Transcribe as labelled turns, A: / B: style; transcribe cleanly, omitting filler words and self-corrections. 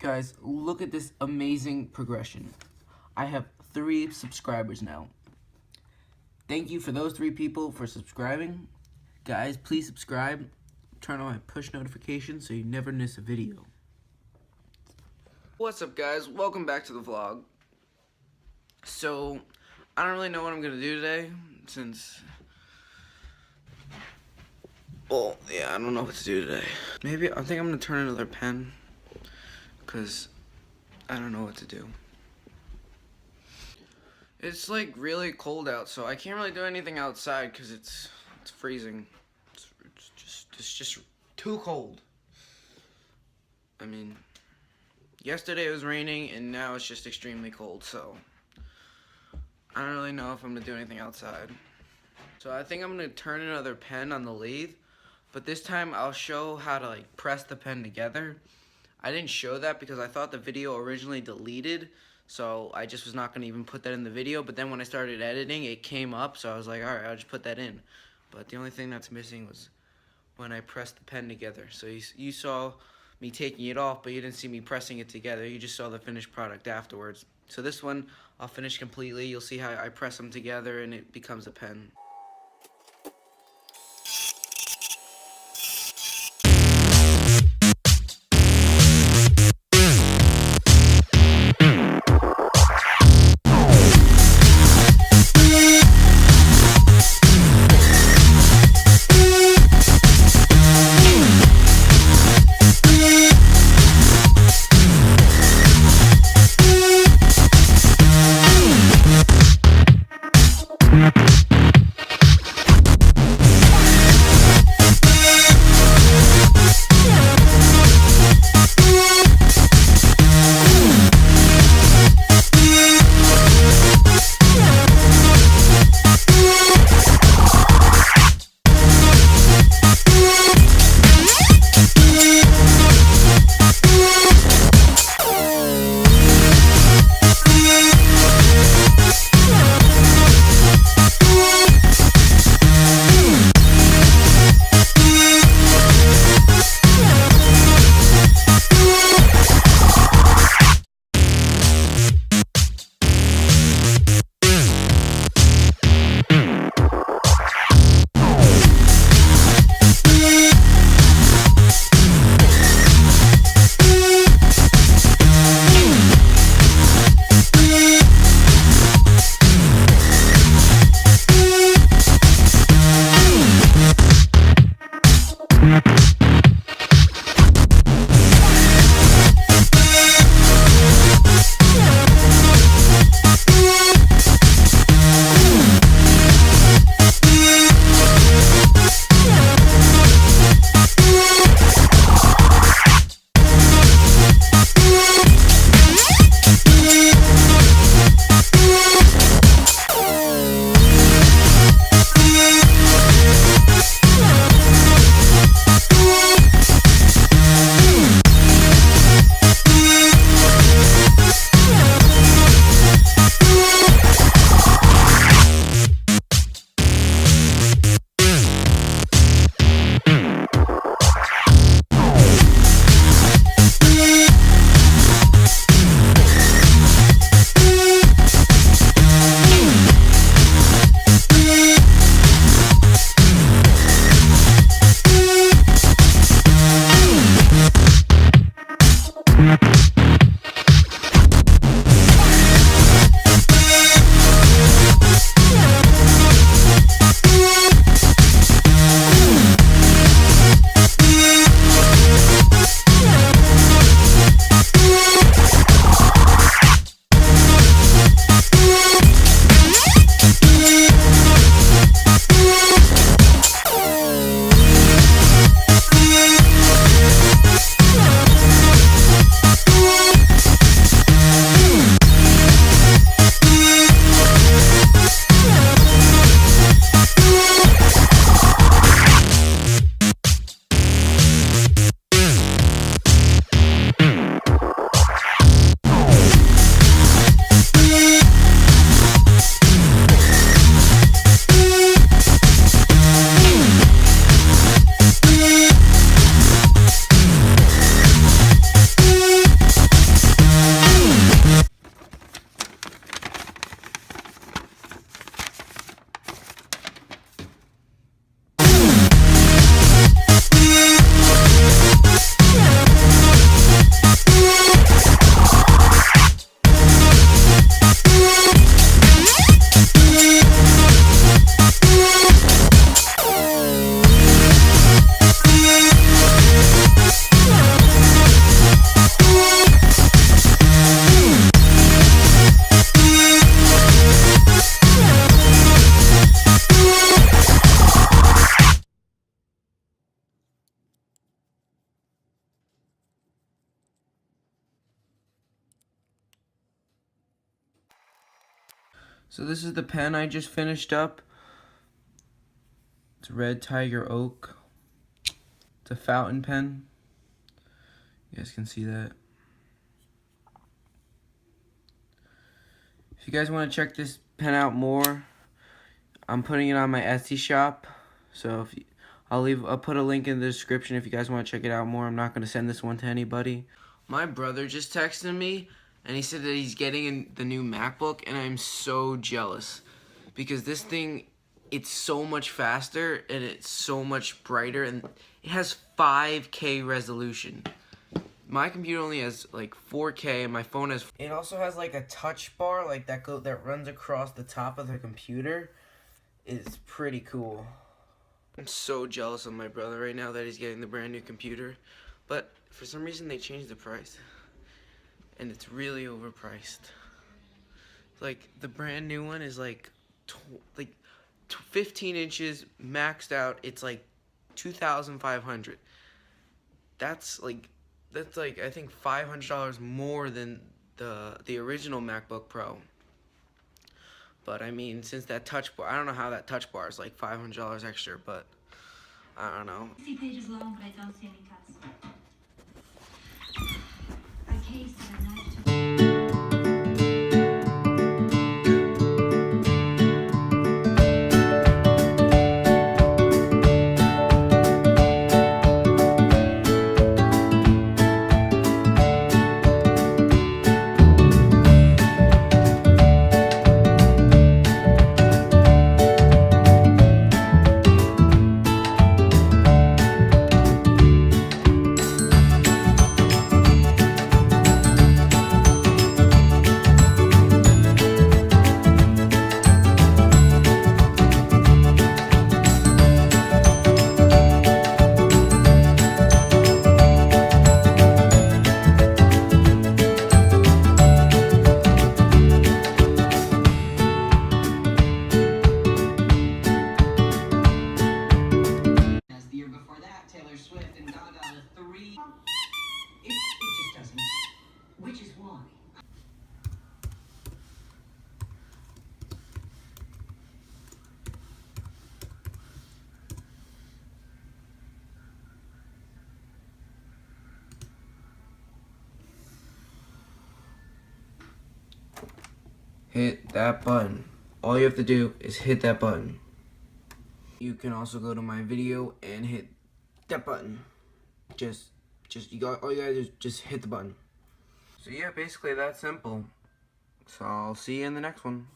A: Guys, look at this amazing progression. I have 3 subscribers now. Thank you for those 3 people for subscribing. Guys, please subscribe. Turn on my push notifications so you never miss a video. What's up, guys? Welcome back to the vlog. So, I don't really know what I'm gonna do today since... Well, yeah, I don't know what to do today. Maybe I think I'm gonna turn another pen because I don't know what to do. It's like really cold out, so I can't really do anything outside because it's freezing. It's just too cold. I mean, yesterday it was raining and now it's just extremely cold, so I don't really know if I'm gonna do anything outside. So I think I'm gonna turn another pen on the lathe, but this time I'll show how to like press the pen together. I didn't show that because I thought the video originally deleted, so I just was not gonna even put that in the video, but then when I started editing it came up, so I was like, alright, I'll just put that in. But the only thing that's missing was when I pressed the pen together. So you saw me taking it off, but you didn't see me pressing it together. You just saw the finished product afterwards. So this one I'll finish completely. You'll see how I press them together and it becomes a pen. So this is the pen I just finished up. It's Red Tiger Oak. It's a fountain pen. You guys can see that. If you guys want to check this pen out more, I'm putting it on my Etsy shop. So if you, I'll put a link in the description if you guys want to check it out more. I'm not going to send this one to anybody. My brother just texted me and he said that he's getting the new MacBook, and I'm so jealous because this thing, it's so much faster and it's so much brighter, and it has 5K resolution. My computer only has like 4K and my phone has... It also has like a touch bar like that runs across the top of the computer. It's pretty cool. I'm so jealous of my brother right now that he's getting the brand new computer, but for some reason they changed the price, and it's really overpriced. Like the brand new one is like 15 inches maxed out. It's like $2,500. That's like I think $500 more than the original MacBook Pro. But I mean, since that touch bar, I don't know how that touch bar is like $500 extra, but I don't know.
B: 60 pages long, but I don't see any cuts. A case that I managed to...
C: Which is why.
A: Hit that button. All you have to do is hit that button. You can also go to my video and hit that button. All you gotta do is just hit the button. So yeah, basically that simple. So I'll see you in the next one.